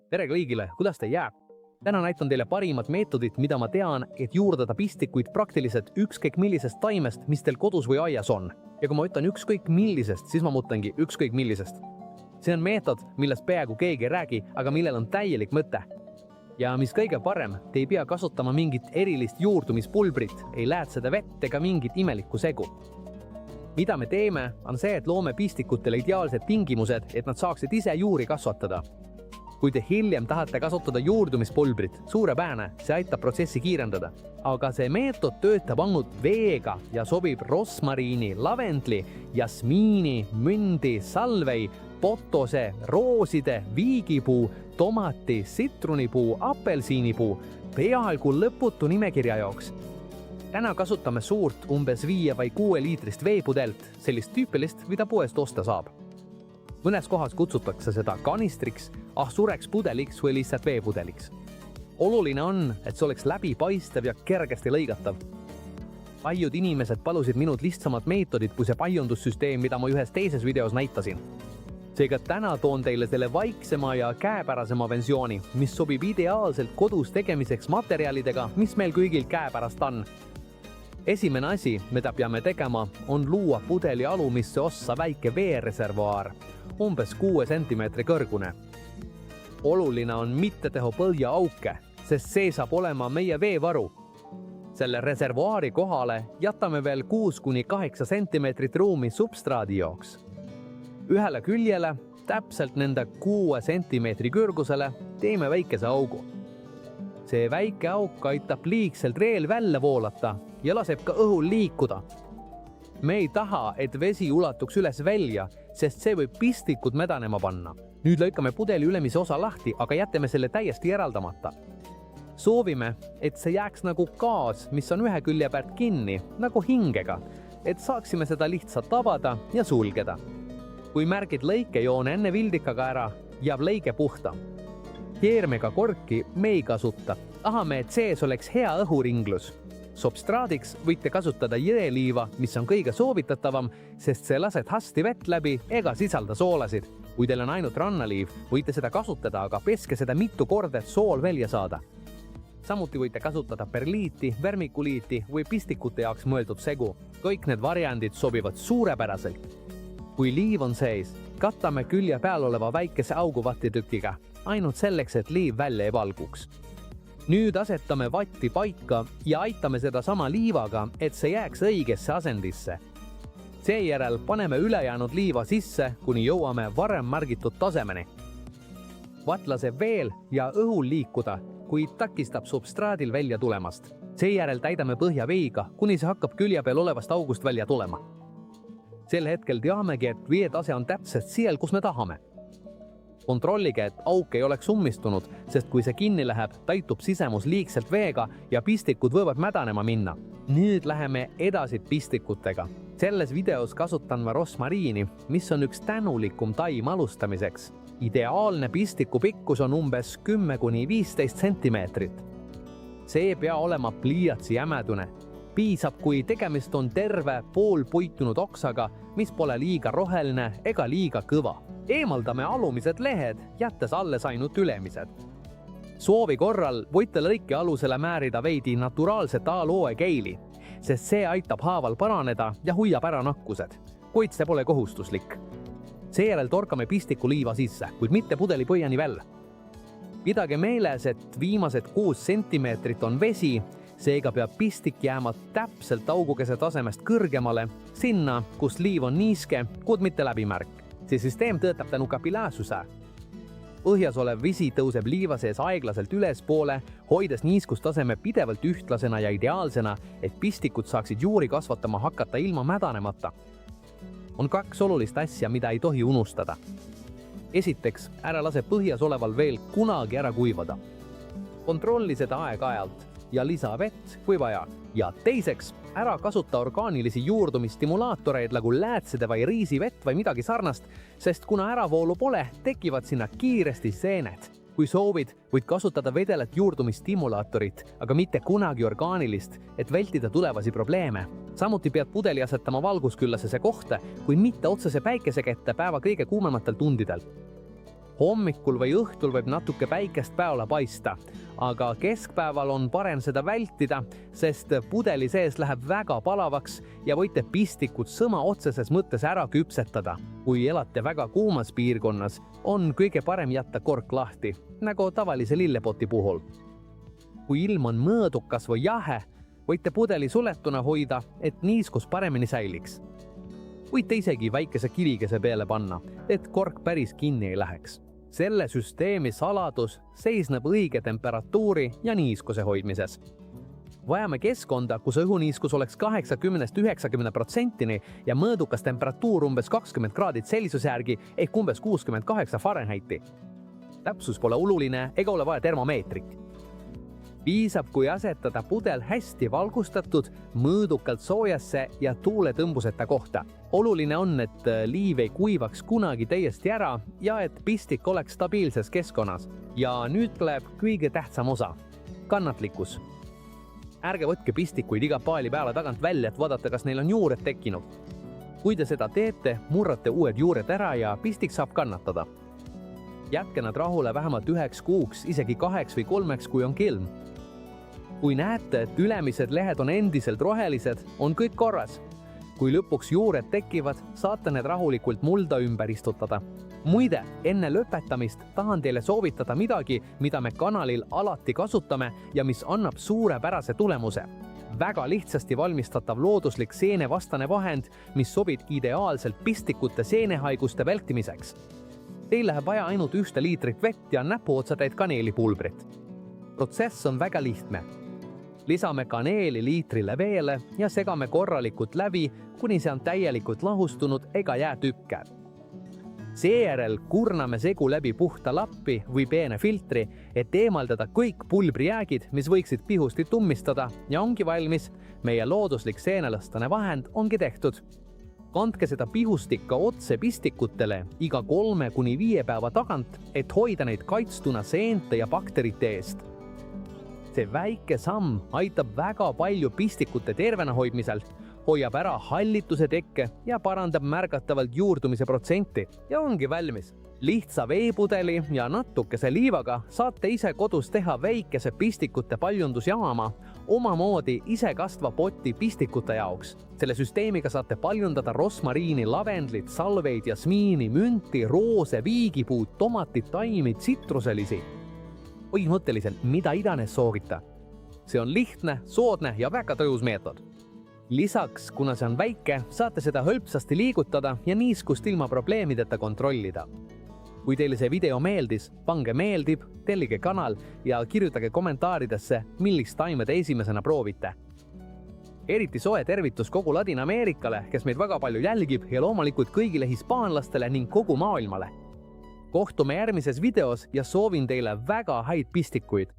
Tere kõigile, kuidas te jääb? Täna näitan teile parimat meetodit, mida ma tean, et juurdada pistikuid praktiliselt ükskõik millisest taimest, mis teil kodus või aias on. Ja kui ma ütlen ükskõik millisest, siis ma mõtlengi ükskõik millisest. See on meetod, millest peaaegu keegi ei räägi, aga millel on täielik mõte. Ja mis kõige parem, te ei pea kasutama mingit erilist juurdumispulbrit, ei läätseda vett ega mingit imelikku segu. Mida me teeme, on see, et loome pistikutele ideaalsed tingimused, et nad saaksid ise juuri kasvatada. Kui te hiljem tahate kasutada juurdumispulbrit, suurepärane, see aitab protsessi kiirendada. Aga see meetod töötab ainult veega ja sobib rosmariini, lavendli, jasmiini, mündi, salvei, potose, rooside, viigipuu, tomati, sitrunipuu, apelsiinipuu, peaaegu lõputu nimekirja jaoks. Täna kasutame suurt umbes 5 või 6 liitrist veepudelt, sellist tüüpilist, mida poest osta saab. Mõnes kohas kutsutakse seda kanistriks, sureks pudeliks või lihtsalt veepudeliks. Oluline on, et see oleks läbipaistev ja kergesti lõigatav. Paljud inimesed palusid minult lihtsamad meetodid kui see paiundussüsteem, mida ma ühes teises videos näitasin. Seega täna toon teile selle vaiksema ja käepärasema versiooni, mis sobib ideaalselt kodus tegemiseks materjalidega, mis meil kõigil käepärast on. Esimene asi, mida peame tegema, on luua pudeli alumisse ossa väike veereservuaar, umbes 6 cm kõrgune. Oluline on mitte teha põhjaauke, sest see saab olema meie veevaru. Selle reservuaari kohale jätame veel 6–8 cm ruumi substraadi jaoks. Ühele küljele, täpselt nende 6 cm kõrgusele, teeme väikese augu. See väike auk aitab liigselt reel välja voolata ja laseb ka õhul liikuda. Me ei taha, et vesi ulatuks üles välja, sest see võib pistikud mädanema panna. Nüüd lõikame pudeli ülemise osa lahti, aga jätame selle täiesti eraldamata. Soovime, et see jääks nagu gaas, mis on ühe külje pealt kinni, nagu hingega, et saaksime seda lihtsalt avada ja sulgeda. Kui märgid lõikejoone enne vildikaga ära, jääb lõike puhta. Keermega korki me ei kasuta. Tahame, et sees oleks hea õhuringlus. Substraadiks võite kasutada jõeliiva, mis on kõige soovitatavam, sest see lased hästi vett läbi ega sisalda soolasid. Kui teil on ainult rannaliiv, võite seda kasutada, aga peske seda mitu korda, et sool välja saada. Samuti võite kasutada perliiti, vermikuliiti või pistikute jaoks mõeldud segu. Kõik need variandid sobivad suurepäraselt. Kui liiv on sees, katame külje peal oleva väikese augu vattitükiga, ainult selleks, et liiv välja ei valguks. Nüüd asetame vatti paika ja aitame seda sama liivaga, et see jääks õigesse asendisse. Seejärel paneme ülejäänud liiva sisse, kuni jõuame varem märgitud tasemeni. Vatt laseb veel ja õhul liikuda, kui takistab substraadil välja tulemast. Seejärel täidame põhja veiga, kuni see hakkab külje peal olevast august välja tulema. Sel hetkel teamegi, et veetase on täpselt seal, kus me tahame. Kontrollige, et auk ei oleks ummistunud, sest kui see kinni läheb, taitub sisemus liigselt veega ja pistikud võivad mädanema minna. Nüüd läheme edasi pistikutega. Selles videos kasutan ma rosmariini, mis on üks tänulikum taim alustamiseks. Ideaalne pistiku pikkus on umbes 10–15 cm. See ei pea olema pliiatsi jämedune. Piisab, kui tegemist on terve poolpuitunud oksaga, mis pole liiga roheline ega liiga kõva. Eemaldame alumised lehed, jättes alles ainult ülemised. Soovi korral võite lõike alusele määrida veidi naturaalset aloe geili, sest see aitab haaval paraneda ja hoiab ära nakkused, kuid see pole kohustuslik. Seejärel torkame pistiku liiva sisse, kuid mitte pudeli põhjani välja. Pidage meeles, et viimased 6 cm on vesi, seega peab pistik jääma täpselt augukese tasemest kõrgemale, sinna, kus liiv on niiske, kuid mitte läbimärk. See süsteem töötab tänu kapilaarsuse. Põhjas olev vesi tõuseb liiva sees aeglaselt ülespoole, hoides niiskustaseme pidevalt ühtlasena ja ideaalsena, et pistikud saaksid juuri kasvatama hakata ilma mädanemata. On 2 olulist asja, mida ei tohi unustada. Esiteks, ära lase põhjas oleval veel kunagi ära kuivada. Kontrolli seda aeg-ajalt ja lisa vett, kui vaja. Ja teiseks, ära kasuta orgaanilisi juurdumisstimulaatoreid nagu läätsede või riisivett või midagi sarnast, sest kuna äravoolu pole, tekivad sinna kiiresti seened. Kui soovid, võid kasutada vedelet juurdumisstimulaatorit, aga mitte kunagi orgaanilist, et vältida tulevasi probleeme. Samuti pead pudeli asetama valgusküllasesse kohta, kui mitte otsese päikese kätte päeva kõige kuumematel tundidel. Hommikul või õhtul võib natuke päikest päevale paista, aga keskpäeval on parem seda vältida, sest pudeli sees läheb väga palavaks ja võite pistikut sõma otseses mõttes ära küpsetada. Kui elate väga kuumas piirkonnas, on kõige parem jätta kork lahti, nagu tavalise lillepoti puhul. Kui ilm on mõõdukas või jahe, võite pudeli suletuna hoida, et niiskus paremini säiliks. Võite isegi väikese kivikese peale panna, et kork päris kinni ei läheks. Selle süsteemi saladus seisneb õige temperatuuri ja niiskuse hoidmises. Vajame keskkonda, kus õhuniiskus oleks 80–90% ja mõõdukas temperatuur umbes 20 kraadit Celsiuse järgi ehk umbes 68 Fahrenheiti. Täpsus pole oluline ega ole vaja termomeetrit. Piisab, kui asetada pudel hästi valgustatud, mõõdukalt soojasse ja tuuletõmbuseta kohta. Oluline on, et liiv ei kuivaks kunagi täiesti ära ja et pistik oleks stabiilses keskkonnas. Ja nüüd tuleb kõige tähtsam osa – kannatlikkus. Ärge võtke pistikuid iga paali peale tagant välja, et vaadata, kas neil on juured tekkinud. Kui te seda teete, murrate uued juured ära ja pistik saab kannatada. Jätke nad rahule vähemalt 1 kuuks, isegi 2 või 3, kui on kilm. Kui näete, et ülemised lehed on endiselt rohelised, on kõik korras. Kui lõpuks juured tekivad, saate need rahulikult mulda ümber istutada. Muide, enne lõpetamist tahan teile soovitada midagi, mida me kanalil alati kasutame ja mis annab suurepärase tulemuse. Väga lihtsasti valmistatav looduslik seenevastane vahend, mis sobib ideaalselt pistikute seenehaiguste vältimiseks. Teil läheb vaja ainult 1 liitrit vett ja näpuotsatäit kaneelipulbrit. Protsess on väga lihtne. Lisame kaneeli liitrile veele ja segame korralikult läbi, kuni see on täielikult lahustunud ega jää tükke. Seejärel kurname segu läbi puhta lappi või peene filtri, et eemaldada kõik pulbrijäägid, mis võiksid pihustit ummistada ja ongi valmis. Meie looduslik seenelastane vahend ongi tehtud. Kandke seda pihustikka otse pistikutele iga 3–5 päeva tagant, et hoida neid kaitstuna seente ja bakterite eest. See väike samm aitab väga palju pistikute tervena hoidmisel, hoiab ära hallituse tekke ja parandab märgatavalt juurdumise protsenti ja ongi valmis. Lihtsa veepudeli ja natukese liivaga saate ise kodus teha väikese pistikute paljundusjaama, omamoodi ise kasva poti pistikute jaoks. Selle süsteemiga saate paljundada rosmariini, lavendlit, salveid, jasmiini, münti, roose, viigipuud, tomatit, taimi, tsitruselisi. Põhimõtteliselt mida iganes soovita. See on lihtne, soodne ja väga tõhus meetod. Lisaks, kuna see on väike, saate seda hõlpsasti liigutada ja niiskust ilma probleemideta kontrollida. Kui teile see video meeldis, pange meeldib, tellige kanal ja kirjutage kommentaaridesse, millist taime te esimesena proovite. Eriti soe tervitus kogu Ladina-Ameerikale, kes meid väga palju jälgib ja loomulikult kõigile hispaanlastele ning kogu maailmale. Kohtume järgmises videos ja soovin teile väga häid pistikuid.